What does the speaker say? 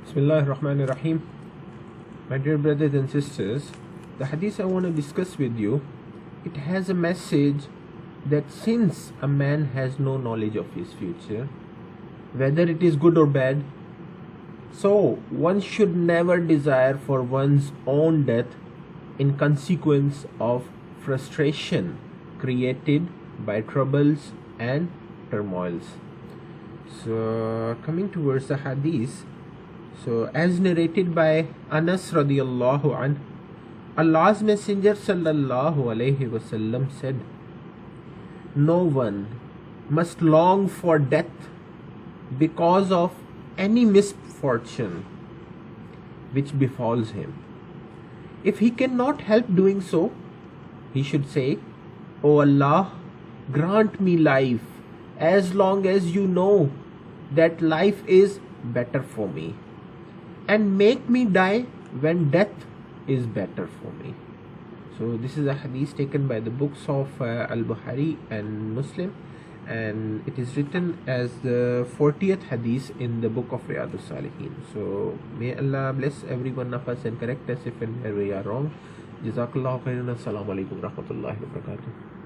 Bismillah ar-Rahman ar-Rahim. My dear brothers and sisters, the hadith I want to discuss with you, it has a message that since a man has no knowledge of his future, whether it is good or bad, so one should never desire for one's own death in consequence of frustration created by troubles and turmoils. So coming towards the hadith, so as narrated by Anas radiallahu anh, Allah's Messenger sallallahu alaihi wasallam said, no one must long for death because of any misfortune which befalls him. If he cannot help doing so, he should say, O Allah, grant me life as long as you know that life is better for me, and make me die when death is better for me. So this is a hadith taken by the books of Al-Bukhari and Muslim, and it is written as the 40th hadith in the book of Riyadus Salihin. So may Allah bless every one of us and correct us if and where we are wrong. Jazakallahu khairan. Assalamu alaikum warahmatullahi wabarakatuh.